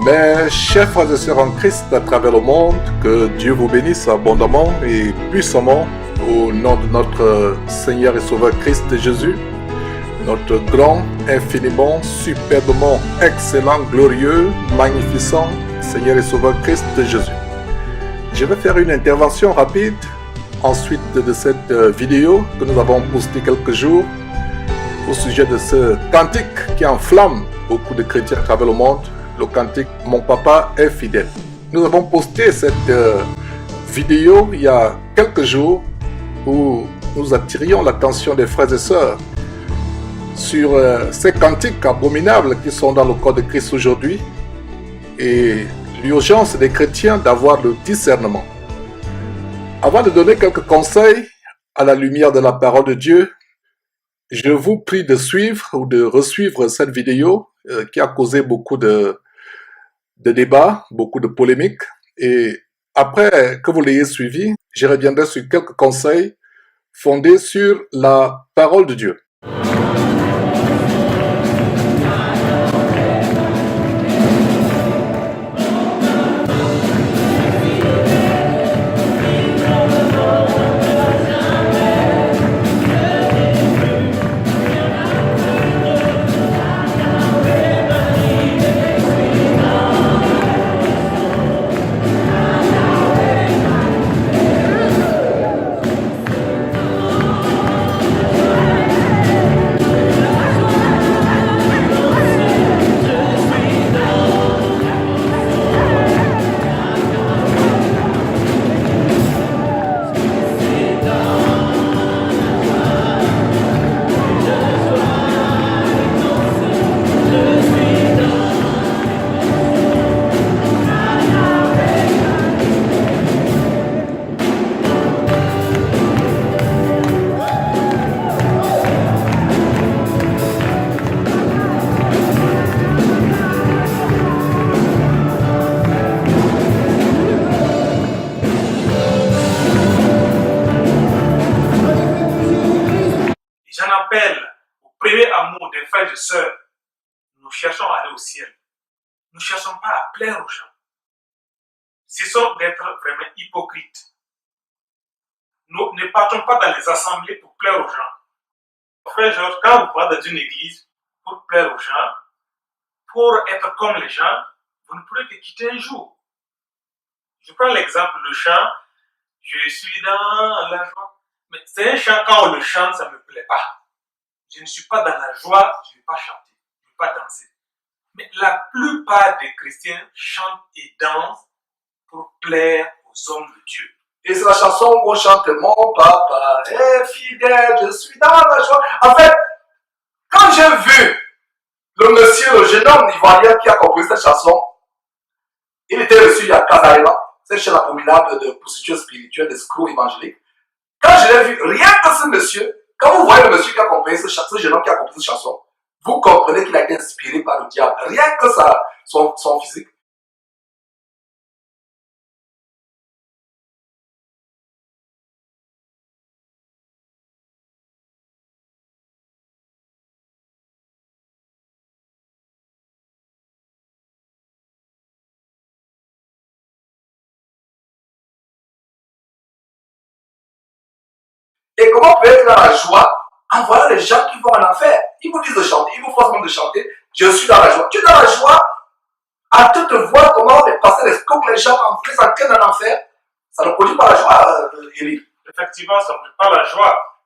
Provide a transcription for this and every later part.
Mes chers frères et sœurs en Christ à travers le monde, que Dieu vous bénisse abondamment et puissamment au nom de notre Seigneur et Sauveur Christ Jésus, notre grand, infiniment, superbement, excellent, glorieux, magnificent Seigneur et Sauveur Christ Jésus. Je vais faire une intervention rapide ensuite de cette vidéo que nous avons postée quelques jours au sujet de ce cantique qui enflamme beaucoup de chrétiens à travers le monde. Le cantique « Mon papa est fidèle ». Nous avons posté cette vidéo il y a quelques jours où nous attirions l'attention des frères et sœurs sur ces cantiques abominables qui sont dans le corps de Christ aujourd'hui et l'urgence des chrétiens d'avoir le discernement. Avant de donner quelques conseils à la lumière de la parole de Dieu, je vous prie de suivre ou de resuivre cette vidéo qui a causé beaucoup de débats, beaucoup de polémiques. Et après que vous l'ayez suivi, je reviendrai sur quelques conseils fondés sur la parole de Dieu. J'en appelle au premier amour des frères et sœurs. Nous cherchons à aller au ciel. Nous ne cherchons pas à plaire aux gens. Cessons d'être vraiment hypocrites. Nous ne partons pas dans les assemblées pour plaire aux gens. Frère Georges, quand vous partez dans une église pour plaire aux gens, pour être comme les gens, vous ne pourrez que quitter un jour. Je prends l'exemple du chant. Je suis dans la joie. Mais c'est un chant, quand on le chante, ça ne me plaît pas. Je ne suis pas dans la joie, je ne vais pas chanter, je ne vais pas danser. Mais la plupart des chrétiens chantent et dansent pour plaire aux hommes de Dieu. Et c'est la chanson où on chante « Mon papa est fidèle, je suis dans la joie ». En fait, quand j'ai vu le monsieur, le jeune homme ivoirien qui a composé cette chanson, il était reçu à Kazaïma, cette chaîne abominable de prostitution spirituelle, d'escrocs évangéliques. Quand je l'ai vu, rien que ce monsieur, quand vous voyez le monsieur qui a composé ce jeune homme qui a composé cette chanson, vous comprenez qu'il a été inspiré par le diable. Rien que son physique. Et comment peut-être dans la joie en voyant les gens qui vont en enfer? Ils vous disent de chanter, ils vous forcent même de chanter. Je suis dans la joie. Tu es dans la joie à toute voix, comment les pasteurs escroquent les gens en faisant qu'un en enfer. Ça ne produit pas la joie, Élie. Effectivement, ça ne produit pas la joie.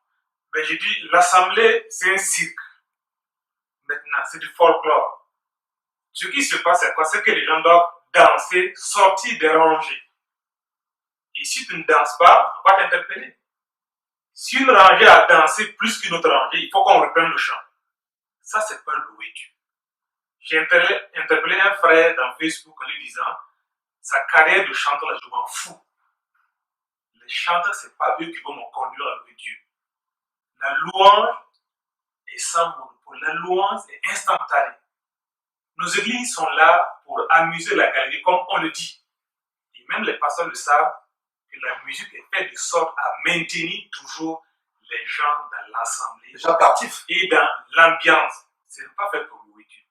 Mais je dis, l'assemblée, c'est un cirque. Maintenant, c'est du folklore. Ce qui se passe, c'est quoi? C'est que les gens doivent danser, sortir des rangées. Et si tu ne danses pas, on va t'interpeller. Si une rangée a dansé plus qu'une autre rangée, il faut qu'on reprenne le chant. Ça, c'est pas louer Dieu. J'ai interpellé un frère dans Facebook en lui disant sa carrière de chanteur, je m'en fous. Les chanteurs, ce n'est pas eux qui vont me conduire à louer Dieu. La louange est sans monopole. La louange est instantanée. Nos églises sont là pour amuser la galerie, comme on le dit. Et même les pasteurs le savent, que la musique est faite de sorte à maintenir toujours les gens dans l'assemblée. Les gens captifs. Et dans l'ambiance. Ce n'est pas fait pour louer Dieu.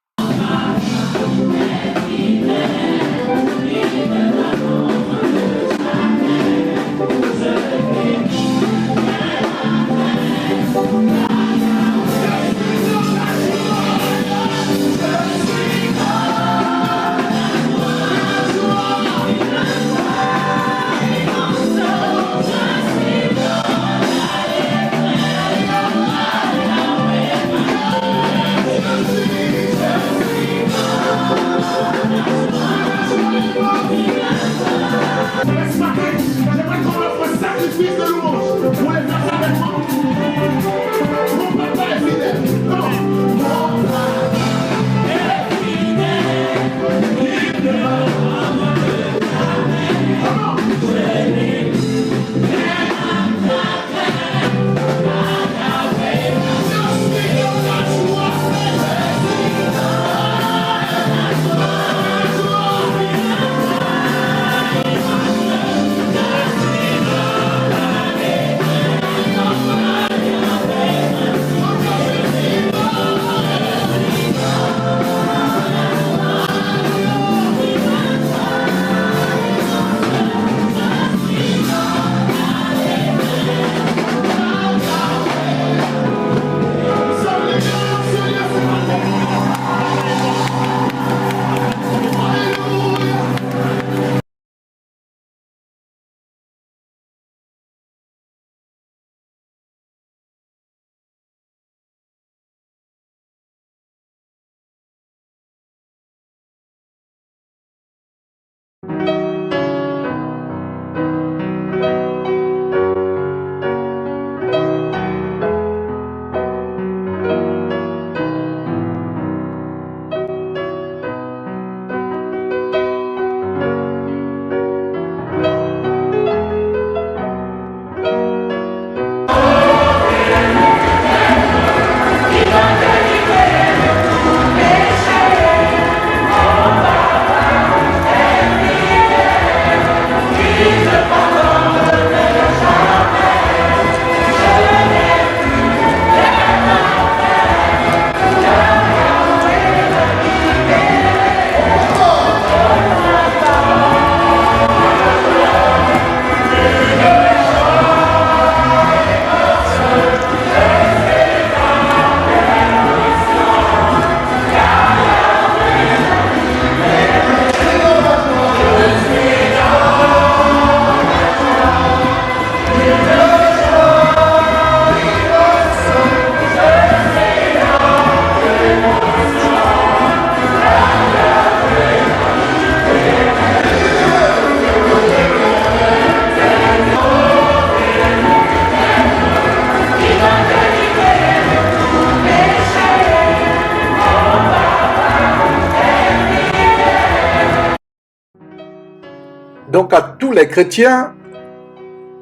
Donc à tous les chrétiens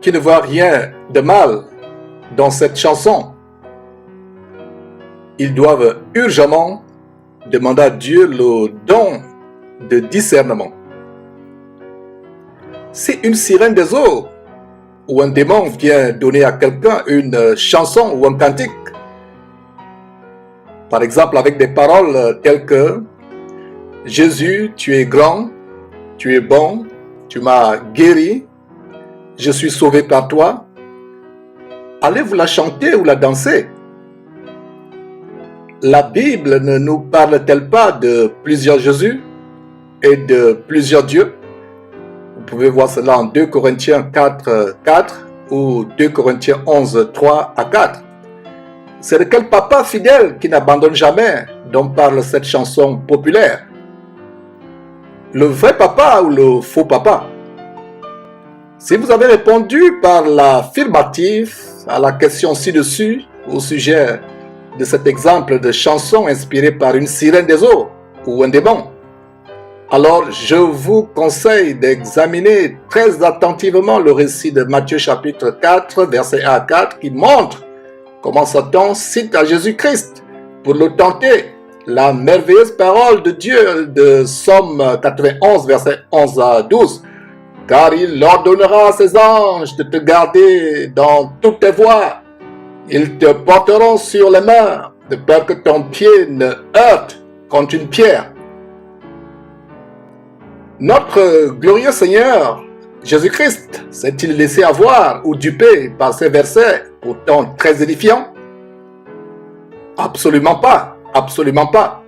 qui ne voient rien de mal dans cette chanson, ils doivent urgemment demander à Dieu le don de discernement. Si une sirène des eaux ou un démon vient donner à quelqu'un une chanson ou un cantique, par exemple avec des paroles telles que « Jésus, tu es grand, tu es bon, tu m'as guéri, je suis sauvé par toi », allez vous la chanter ou la danser. La Bible ne nous parle-t-elle pas de plusieurs Jésus et de plusieurs dieux? Vous pouvez voir cela en 2 Corinthiens 4, 4 ou 2 Corinthiens 11, 3 à 4. C'est de quel papa fidèle qui n'abandonne jamais dont parle cette chanson populaire? Le vrai papa ou le faux papa? Si vous avez répondu par l'affirmative à la question ci-dessus au sujet de cet exemple de chanson inspirée par une sirène des eaux ou un démon, alors je vous conseille d'examiner très attentivement le récit de Matthieu chapitre 4, verset 1 à 4 qui montre comment Satan cite à Jésus-Christ pour le tenter la merveilleuse parole de Dieu de Somme 91, verset 11 à 12. Car il ordonnera à ses anges de te garder dans toutes tes voies. Ils te porteront sur les mains, de peur que ton pied ne heurte contre une pierre. Notre glorieux Seigneur, Jésus-Christ, s'est-il laissé avoir ou duper par ces versets, pourtant très édifiants? Absolument pas, absolument pas.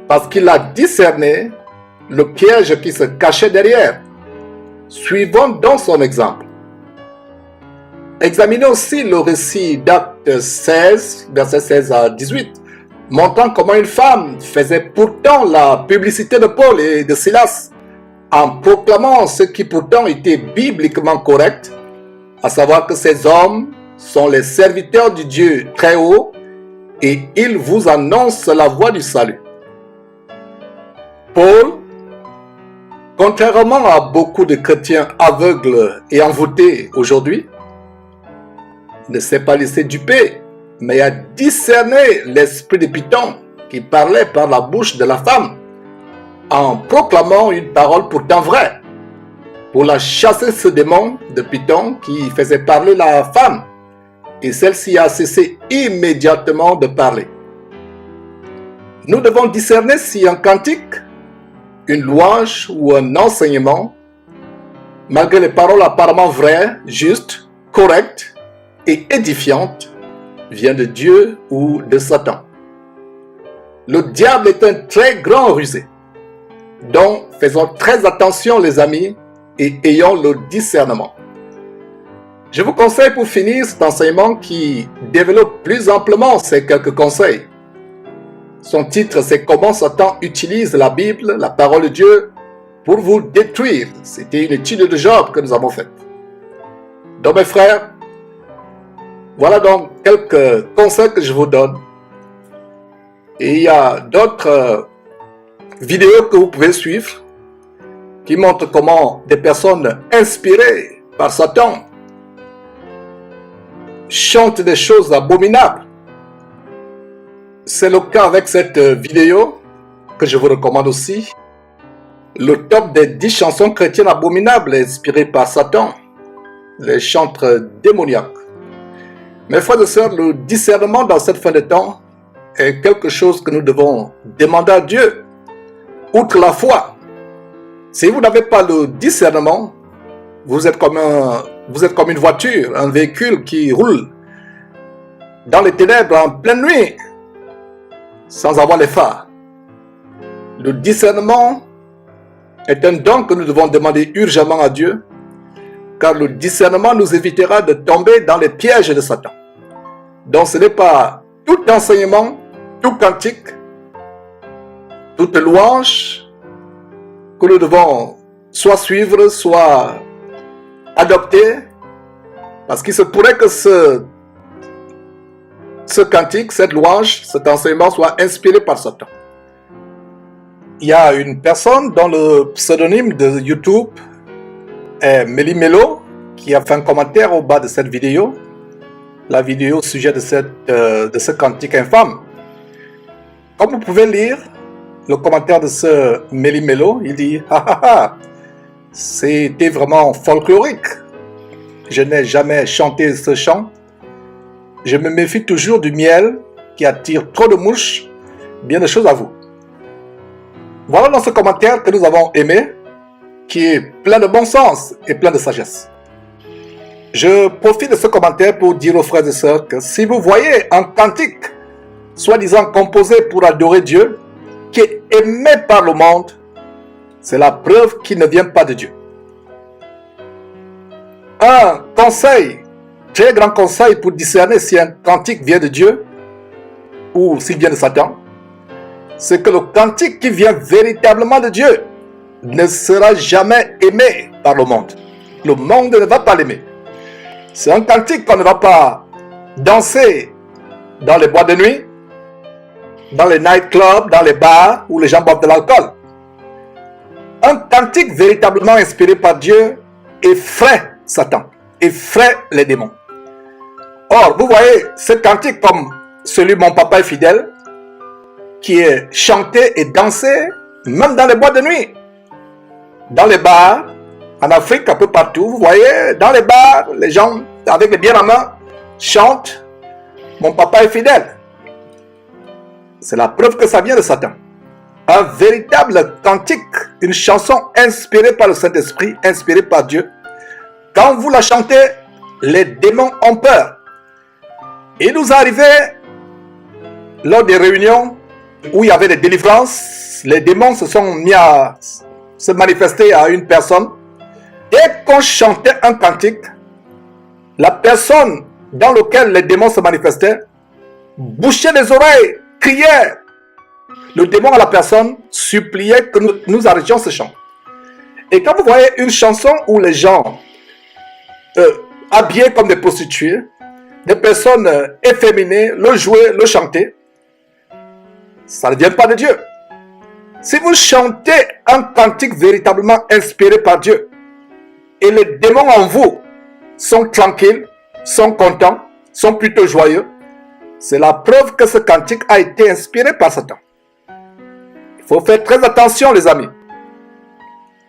Parce qu'il a discerné le piège qui se cachait derrière. Suivons donc son exemple. Examinez aussi le récit d'Actes 16, versets 16 à 18, montrant comment une femme faisait pourtant la publicité de Paul et de Silas en proclamant ce qui pourtant était bibliquement correct, à savoir que ces hommes sont les serviteurs du Dieu très haut et ils vous annoncent la voie du salut. Paul, contrairement à beaucoup de chrétiens aveugles et envoûtés aujourd'hui, ne s'est pas laissé duper, mais a discerné l'esprit de Python qui parlait par la bouche de la femme, en proclamant une parole pourtant vraie, pour la chasser ce démon de Python qui faisait parler la femme, et celle-ci a cessé immédiatement de parler. Nous devons discerner si un cantique, une louange ou un enseignement, malgré les paroles apparemment vraies, justes, correctes et édifiantes, vient de Dieu ou de Satan. Le diable est un très grand rusé. Donc, faisons très attention les amis et ayons le discernement. Je vous conseille pour finir cet enseignement qui développe plus amplement ces quelques conseils. Son titre, c'est « Comment Satan utilise la Bible, la parole de Dieu, pour vous détruire. C'était une étude de Job que nous avons faite. Donc mes frères, voilà donc quelques conseils que je vous donne. Et il y a d'autres vidéos que vous pouvez suivre qui montrent comment des personnes inspirées par Satan chantent des choses abominables. C'est le cas avec cette vidéo que je vous recommande aussi. Le top des 10 chansons chrétiennes abominables inspirées par Satan. Les chantres démoniaques. Mes frères et sœurs, le discernement dans cette fin de temps est quelque chose que nous devons demander à Dieu. Outre la foi, si vous n'avez pas le discernement, vous êtes comme une voiture, un véhicule qui roule dans les ténèbres en pleine nuit, sans avoir les phares. Le discernement est un don que nous devons demander urgemment à Dieu, car le discernement nous évitera de tomber dans les pièges de Satan. Donc ce n'est pas tout enseignement, tout cantique, toute louange que nous devons soit suivre, soit adopter, parce qu'il se pourrait que ce cantique, cette louange, cet enseignement soit inspiré par Satan. Il y a une personne dont le pseudonyme de YouTube est Mélie Melo qui a fait un commentaire au bas de cette vidéo, la vidéo au sujet de ce cantique infâme. Comme vous pouvez lire le commentaire de ce Mélie Melo, il dit « Ah, c'était vraiment folklorique. Je n'ai jamais chanté ce chant. Je me méfie toujours du miel qui attire trop de mouches. Bien des choses à vous. » Voilà dans ce commentaire que nous avons aimé, qui est plein de bon sens et plein de sagesse. Je profite de ce commentaire pour dire aux frères et sœurs que si vous voyez un cantique, soi-disant composé pour adorer Dieu, qui est aimé par le monde, c'est la preuve qu'il ne vient pas de Dieu. Un conseil, très grand conseil pour discerner si un cantique vient de Dieu ou s'il vient de Satan, c'est que le cantique qui vient véritablement de Dieu ne sera jamais aimé par le monde. Le monde ne va pas l'aimer. C'est un cantique qu'on ne va pas danser dans les boîtes de nuit, dans les nightclubs, dans les bars où les gens boivent de l'alcool. Un cantique véritablement inspiré par Dieu effraie Satan, effraie les démons. Or, vous voyez, ce cantique comme celui de Mon Papa est fidèle, qui est chanté et dansé même dans les boîtes de nuit, dans les bars, en Afrique, un peu partout, vous voyez, dans les bars, les gens avec les bières en main chantent Mon Papa est fidèle. C'est la preuve que ça vient de Satan. Un véritable cantique, une chanson inspirée par le Saint-Esprit, inspirée par Dieu. Quand vous la chantez, les démons ont peur. Il nous arrivait, lors des réunions où il y avait des délivrances, les démons se sont mis à se manifester à une personne. Dès qu'on chantait un cantique, la personne dans laquelle les démons se manifestaient bouchait les oreilles, criait. Le démon à la personne suppliait que nous arrêtions ce chant. Et quand vous voyez une chanson où les gens habillés comme des prostituées, des personnes efféminées, le jouer, le chanter, ça ne vient pas de Dieu. Si vous chantez un cantique véritablement inspiré par Dieu, et les démons en vous sont tranquilles, sont contents, sont plutôt joyeux, c'est la preuve que ce cantique a été inspiré par Satan. Il faut faire très attention, les amis.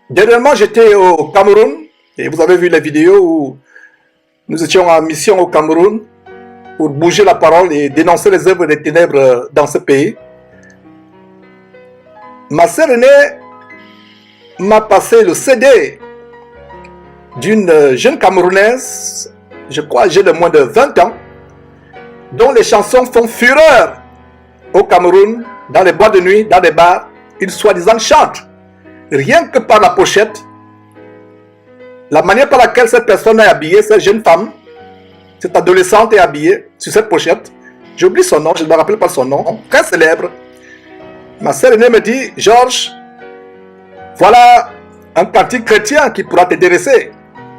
Dernièrement, j'étais au Cameroun, et vous avez vu les vidéos où nous étions en mission au Cameroun pour bouger la parole et dénoncer les œuvres des ténèbres dans ce pays. Ma sœur aînée m'a passé le CD d'une jeune Camerounaise, je crois âgée de moins de 20 ans, dont les chansons font fureur au Cameroun, dans les boîtes de nuit, dans les bars. Ils soi-disant chantent. Rien que par la pochette, la manière par laquelle cette personne est habillée, cette jeune femme, cette adolescente est habillée sur cette pochette. J'oublie son nom, je ne me rappelle pas son nom, très célèbre. Ma sœur aînée me dit, Georges, voilà un cantique chrétien qui pourra t'intéresser.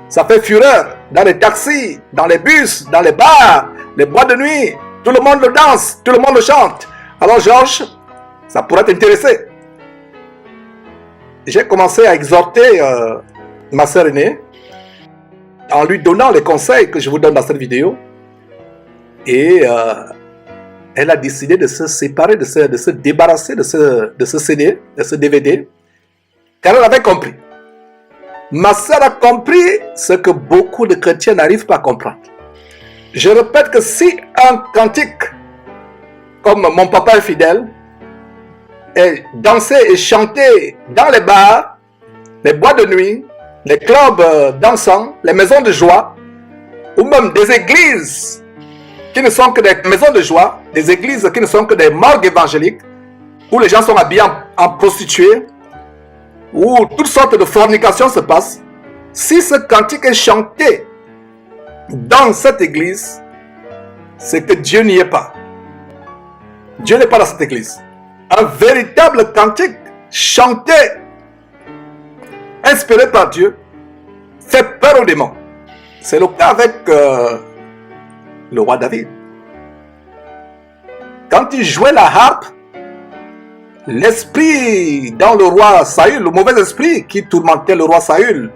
Ça fait fureur dans les taxis, dans les bus, dans les bars, les boîtes de nuit. Tout le monde le danse, tout le monde le chante. Alors Georges, ça pourrait t'intéresser. J'ai commencé à exhorter ma sœur aînée en lui donnant les conseils que je vous donne dans cette vidéo. Et elle a décidé de se séparer, de se débarrasser de ce CD, de ce DVD, car elle avait compris. Ma sœur a compris ce que beaucoup de chrétiens n'arrivent pas à comprendre. Je répète que si un cantique, comme Mon papa est fidèle, est dansé et chanté dans les bars, les boîtes de nuit, les clubs dansants, les maisons de joie, ou même des églises qui ne sont que des maisons de joie, des églises qui ne sont que des morgues évangéliques, où les gens sont habillés en prostituées, où toutes sortes de fornications se passent. Si ce cantique est chanté dans cette église, c'est que Dieu n'y est pas. Dieu n'est pas dans cette église. Un véritable cantique chanté, inspiré par Dieu, fait peur aux démons. C'est le cas avec le roi David. Quand il jouait la harpe, l'esprit dans le roi Saül, le mauvais esprit qui tourmentait le roi Saül,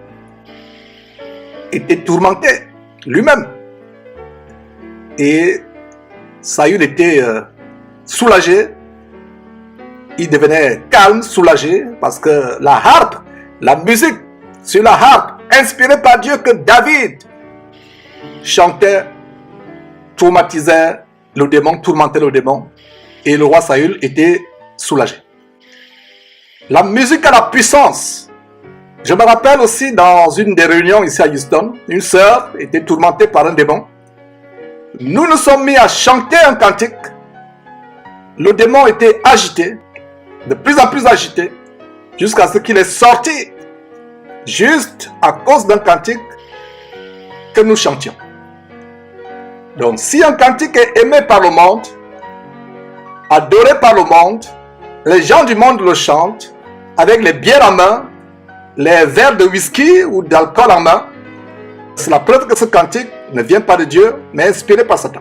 était tourmenté lui-même. Et Saül était soulagé. Il devenait calme, soulagé, parce que la harpe, la musique sur la harpe, inspirée par Dieu que David chantait, traumatisait le démon, tourmentait le démon. Et le roi Saül était soulagé. La musique a la puissance. Je me rappelle aussi dans une des réunions ici à Houston, une sœur était tourmentée par un démon. Nous nous sommes mis à chanter un cantique. Le démon était agité, de plus en plus agité, jusqu'à ce qu'il est sorti, juste à cause d'un cantique que nous chantions. Donc si un cantique est aimé par le monde, adoré par le monde, les gens du monde le chantent, avec les bières en main, les verres de whisky ou d'alcool en main, c'est la preuve que ce cantique ne vient pas de Dieu, mais inspiré par Satan.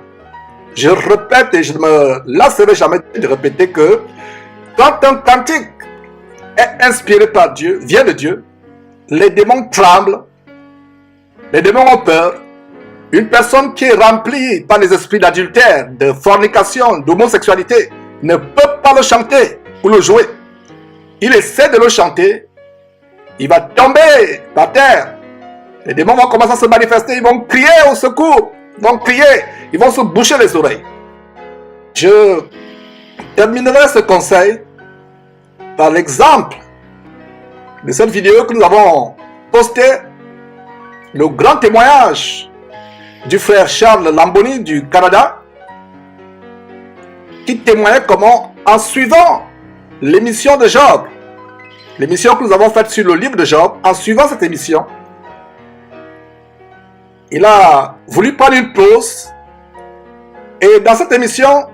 Je répète et je ne me lasserai jamais de répéter que quand un cantique est inspiré par Dieu, vient de Dieu, les démons tremblent, les démons ont peur. Une personne qui est remplie par les esprits d'adultère, de fornication, d'homosexualité, ne peut pas le chanter ou le jouer. Il essaie de le chanter, il va tomber par terre. Les démons vont commencer à se manifester, ils vont crier au secours, ils vont crier, ils vont se boucher les oreilles. Je terminerai ce conseil par l'exemple de cette vidéo que nous avons postée, le grand témoignage du frère Charles Lamboni du Canada, qui témoignait comment, en suivant l'émission de Job, l'émission que nous avons faite sur le livre de Job, en suivant cette émission, il a voulu prendre une pause. Et dans cette émission,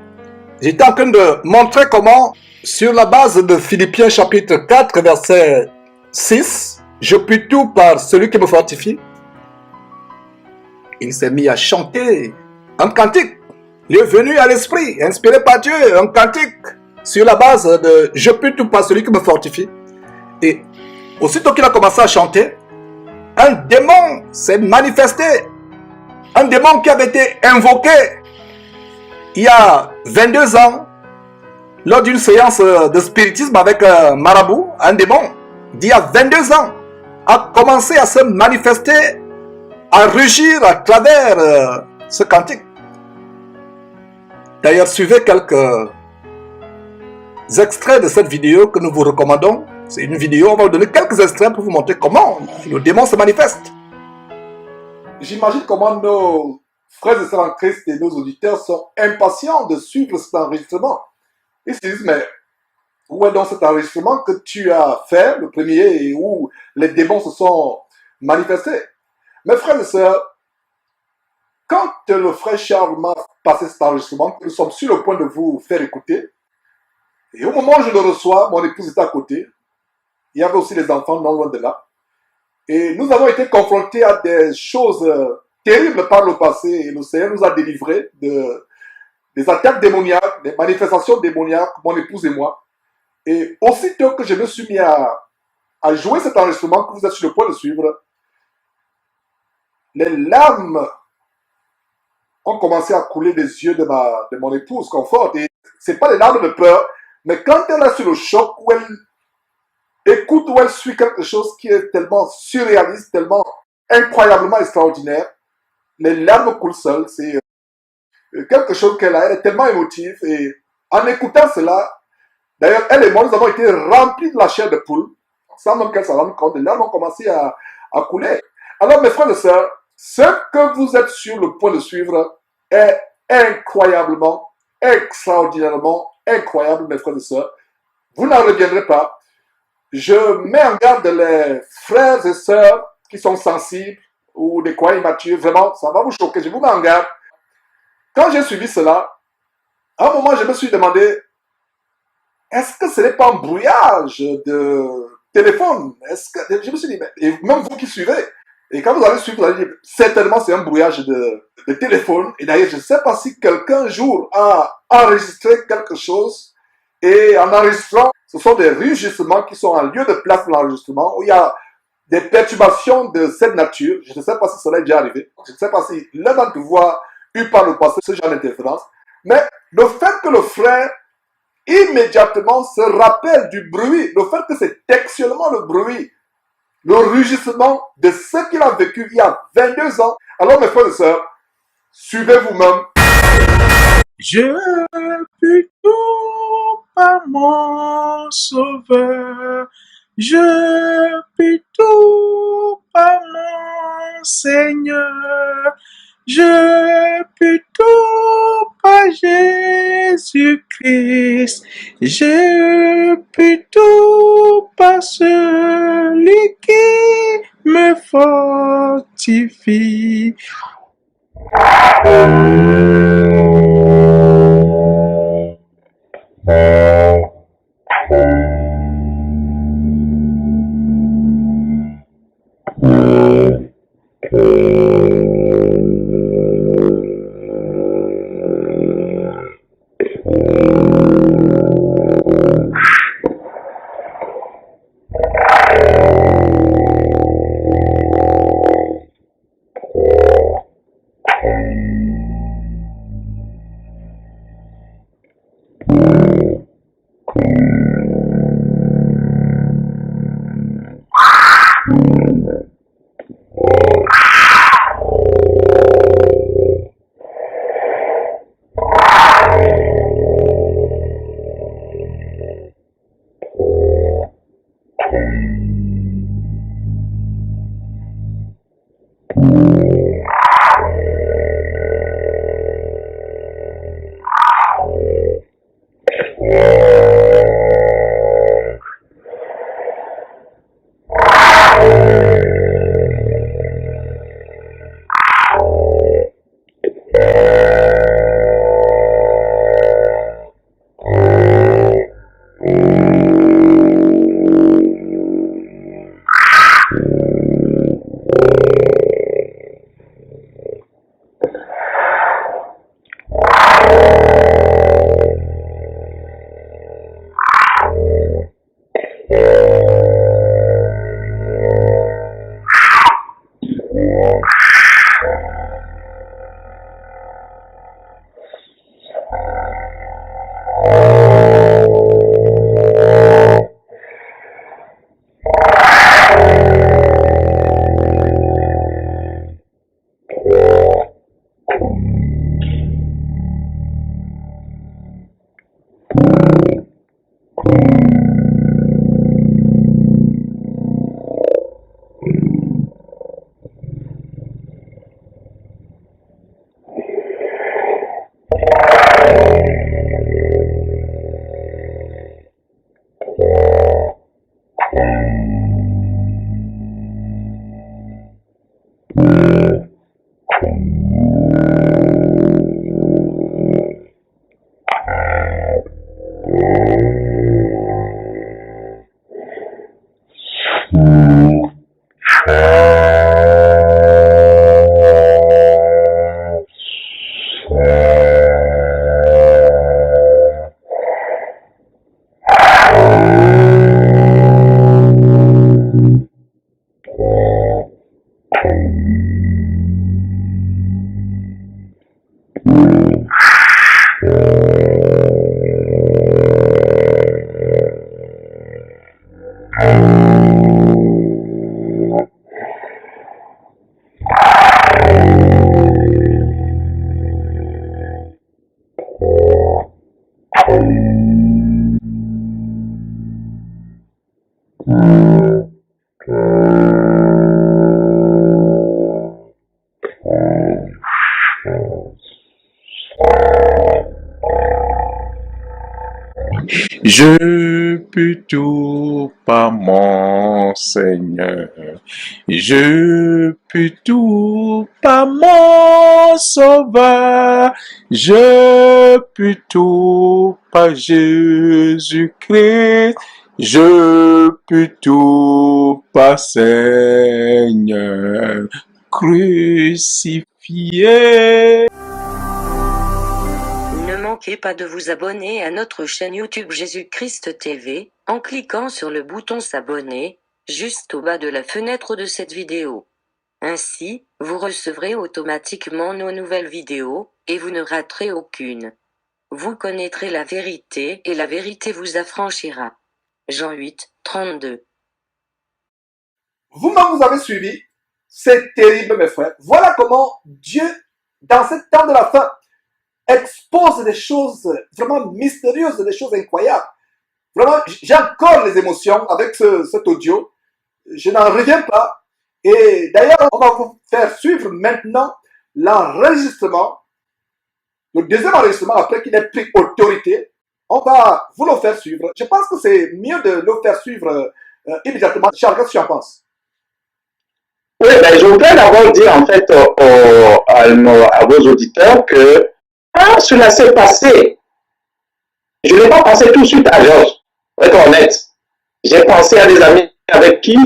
j'étais en train de montrer comment, sur la base de Philippiens chapitre 4, verset 6, « Je puis tout par celui qui me fortifie », il s'est mis à chanter un cantique. Il est venu à l'esprit, inspiré par Dieu, un cantique sur la base de « Je puis tout par celui qui me fortifie ». Et aussitôt qu'il a commencé à chanter, un démon s'est manifesté. Un démon qui avait été invoqué il y a 22 ans lors d'une séance de spiritisme avec un marabout, un démon d'il y a 22 ans a commencé à se manifester, à rugir à travers ce cantique. D'ailleurs, suivez quelques extraits de cette vidéo que nous vous recommandons. C'est une vidéo, on va vous donner quelques extraits pour vous montrer comment le démon se manifeste. J'imagine comment nos frères et sœurs en Christ et nos auditeurs sont impatients de suivre cet enregistrement. Ils se disent, mais où est donc cet enregistrement que tu as fait, le premier, et où les démons se sont manifestés? Mes frères et sœurs, quand le frère Charles m'a passé cet enregistrement, nous sommes sur le point de vous faire écouter, et au moment où je le reçois, mon épouse était à côté, il y avait aussi les enfants non loin de là, Et nous avons été confrontés à des choses terribles par le passé. Et le Seigneur nous a délivrés des attaques démoniaques, des manifestations démoniaques, mon épouse et moi. Et aussitôt que je me suis mis à jouer cet enregistrement que vous êtes sur le point de suivre, les larmes ont commencé à couler des yeux de mon épouse, Confort. Et ce n'est pas des larmes de peur, mais quand elle est sur le choc, où elle écoute, où elle suit quelque chose qui est tellement surréaliste, tellement incroyablement extraordinaire, les larmes coulent seules. C'est quelque chose qu'elle a, elle est tellement émotive. Et en écoutant cela, d'ailleurs, elle et moi, nous avons été remplis de la chair de poule, sans même qu'elle s'en rende compte. Les larmes ont commencé à couler. Alors, mes frères et sœurs, ce que vous êtes sur le point de suivre est incroyablement, extraordinairement incroyable, mes frères et sœurs. Vous n'en reviendrez pas. Je mets en garde les frères et sœurs qui sont sensibles ou des croyants immatures. Vraiment, ça va vous choquer. Je vous mets en garde. Quand j'ai suivi cela, à un moment, je me suis demandé, est-ce que ce n'est pas un brouillage de téléphone? Je me suis dit, mais, et même vous qui suivez, et quand vous allez suivre, vous allez dire, certainement c'est un brouillage de téléphone. Et d'ailleurs, je ne sais pas si quelqu'un un jour a enregistré quelque chose, et en enregistrant, ce sont des rugissements qui sont en lieu de place de l'enregistrement, où il y a des perturbations de cette nature. Je ne sais pas si cela est déjà arrivé. Je ne sais pas si l'un d'entre vous a eu par le passé ce genre d'interférence. Mais le fait que le frère immédiatement se rappelle du bruit, le fait que c'est textuellement le bruit, le rugissement de ce qu'il a vécu il y a 22 ans. Alors mes frères et sœurs, suivez vous-même. Je puis tout par mon sauveur, je puis tout par mon Seigneur, je puis tout par Jésus-Christ, je puis tout par celui qui me fortifie. Je peux tout par mon Seigneur. Je peux tout par mon Sauveur. Je peux tout par Jésus-Christ. Je peux tout par Seigneur crucifié. Ne manquez pas de vous abonner à notre chaîne YouTube Jésus-Christ TV, en cliquant sur le bouton s'abonner, juste au bas de la fenêtre de cette vidéo. Ainsi, vous recevrez automatiquement nos nouvelles vidéos, et vous ne raterez aucune. Vous connaîtrez la vérité et la vérité vous affranchira. Jean 8, 32. Vous-même, vous avez suivi. C'est terrible, mes frères. Voilà comment Dieu, dans ce temps de la fin, expose des choses vraiment mystérieuses, des choses incroyables. Vraiment, j'ai encore les émotions avec cet audio. Je n'en reviens pas. Et d'ailleurs, on va vous faire suivre maintenant l'enregistrement, le deuxième enregistrement après qu'il ait pris autorité. On va vous le faire suivre. Je pense que c'est mieux de le faire suivre immédiatement. Charles, qu'est-ce que tu en penses? Oui, je voudrais d'abord dire en fait à vos auditeurs que quand cela s'est passé, je n'ai pas pensé tout de suite à Georges, pour être honnête. J'ai pensé à des amis avec qui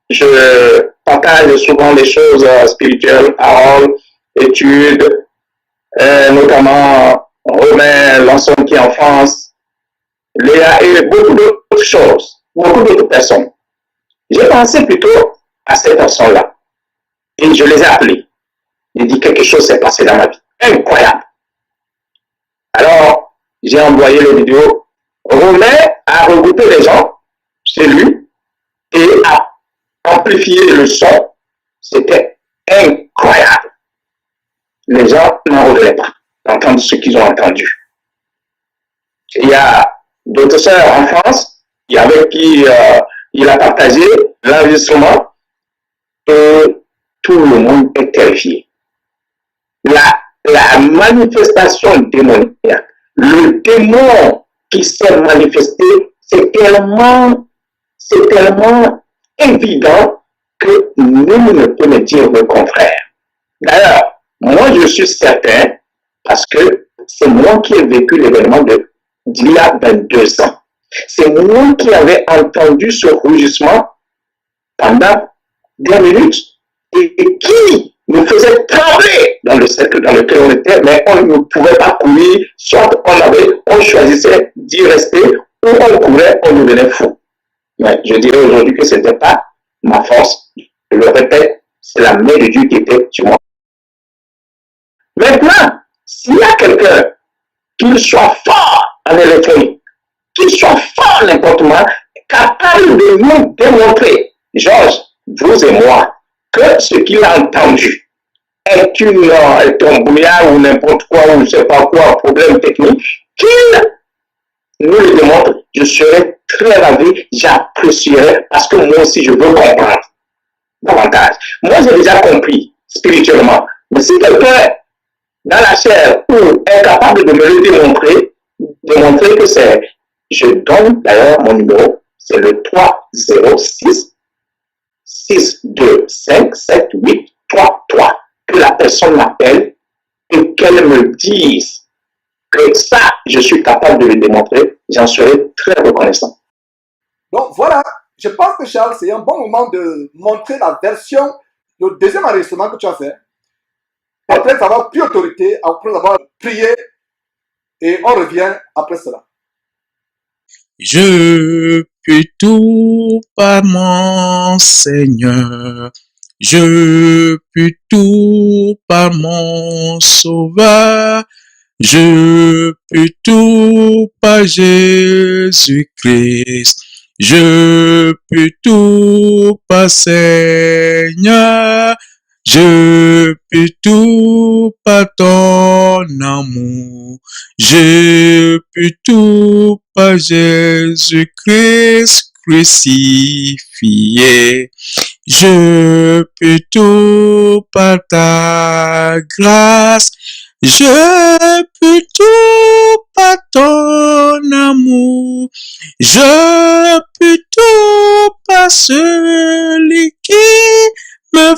je partage souvent les choses spirituelles, paroles, études, notamment Romain, l'ensemble qui est en France, Léa et beaucoup d'autres choses, beaucoup d'autres personnes. J'ai pensé plutôt à ces personnes-là. Et je les ai appelés. J'ai dit quelque chose s'est passé dans ma vie. Incroyable. Alors, j'ai envoyé la vidéo. Romain a regroupé les gens chez lui et a amplifié le son. C'était incroyable. Les gens n'en revenaient pas d'entendre ce qu'ils ont entendu. Il y a d'autres sœurs en France avec qui il a partagé l'enregistrement et tout le monde est terrifié. La manifestation démoniaque, le démon qui s'est manifesté, c'est tellement évident que nul ne peut me dire le contraire. D'ailleurs, moi je suis certain, parce que c'est moi qui ai vécu l'événement d'il y a 22 ans. C'est moi qui avais entendu ce rugissement pendant 10 minutes et qui nous faisait trembler dans le cercle dans lequel on était, mais on ne pouvait pas courir, soit on choisissait d'y rester, ou on courait, on devenait fou. Mais je dirais aujourd'hui que ce n'était pas ma force. Je le répète, c'est la main de Dieu qui était sur moi. Maintenant, s'il y a quelqu'un qui soit fort en électronique, qui soit fort n'importe comment, capable de nous démontrer, Georges, vous et moi, que ce qu'il a entendu est un brouillard ou n'importe quoi, ou je ne sais pas quoi, problème technique, qu'il nous le démontre, je serai très ravi, j'apprécierai, parce que moi aussi je veux comprendre davantage. Moi j'ai déjà compris spirituellement, mais si quelqu'un dans la chair ou est capable de me le démontrer que c'est, je donne d'ailleurs mon numéro, c'est le 306 625 7833, que la personne m'appelle et qu'elle me dise que ça, je suis capable de le démontrer, j'en serai très reconnaissant. Donc voilà, je pense que Charles, c'est un bon moment de montrer la version, le deuxième enregistrement que tu as fait, après avoir pris autorité, après avoir prié, et on revient après cela. Je peux tout par mon Seigneur. Je peux tout par mon Sauveur. Je peux tout par Jésus-Christ. Je peux tout par Seigneur, je peux tout par ton amour, je peux tout par Jésus-Christ crucifié. Je peux tout par ta grâce, je peux tout par ton amour, je peux tout par celui qui me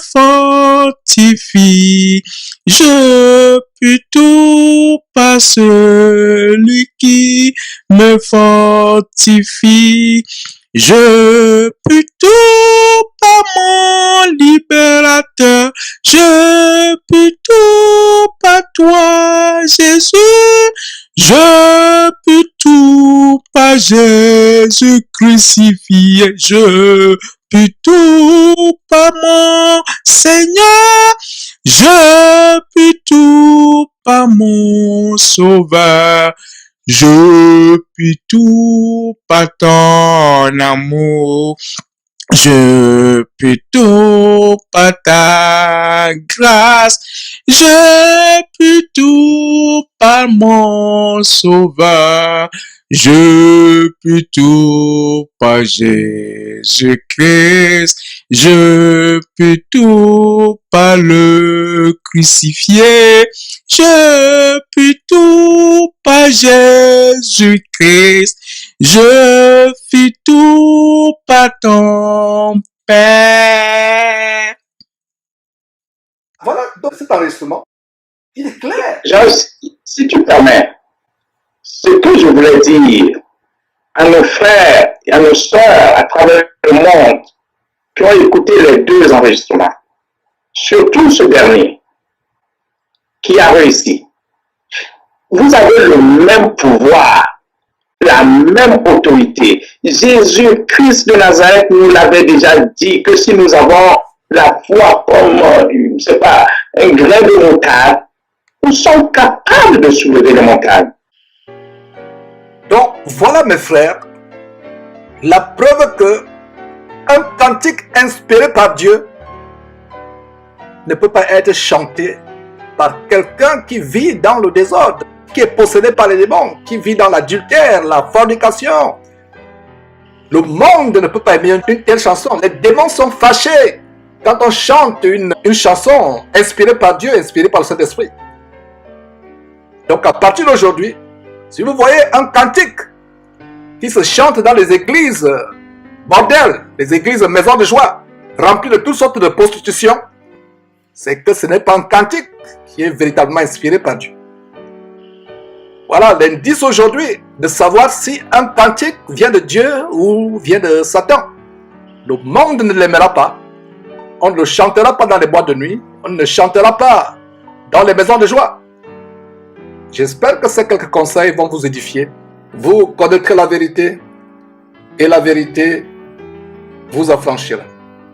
fortifie, je peux tout par celui qui me fortifie, je peux tout par mon libérateur, je peux tout par toi, Jésus, je peux tout par Jésus crucifié, je peux tout par mon Seigneur, je peux tout par mon Sauveur, je peux tout par ton amour, je peux tout par ta grâce, je peux tout par mon Sauveur, je peux tout par Jésus-Christ, je peux tout par le crucifié, je peux tout par Jésus-Christ, je fais tout par ton Père. Voilà, donc cet enregistrement, il est clair. Georges, si tu permets, ce que je voulais dire à nos frères et à nos sœurs à travers le monde qui ont écouté les deux enregistrements, surtout ce dernier qui a réussi, vous avez le même pouvoir, la même autorité. Jésus-Christ de Nazareth nous l'avait déjà dit que si nous avons la foi comme, je sais pas, un grain de moutarde, nous sommes capables de soulever les montagnes. Donc, voilà mes frères, la preuve que un cantique inspiré par Dieu ne peut pas être chanté par quelqu'un qui vit dans le désordre, qui est possédé par les démons, qui vit dans l'adultère, la fornication. Le monde ne peut pas aimer une telle chanson. Les démons sont fâchés quand on chante une chanson inspirée par Dieu, inspirée par le Saint-Esprit. Donc à partir d'aujourd'hui, si vous voyez un cantique qui se chante dans les églises bordel, les églises maisons de joie, remplies de toutes sortes de prostitution, c'est que ce n'est pas un cantique qui est véritablement inspiré par Dieu. Voilà l'indice aujourd'hui de savoir si un cantique vient de Dieu ou vient de Satan. Le monde ne l'aimera pas. On ne le chantera pas dans les boîtes de nuit. On ne le chantera pas dans les maisons de joie. J'espère que ces quelques conseils vont vous édifier. Vous connaîtrez la vérité et la vérité vous affranchira.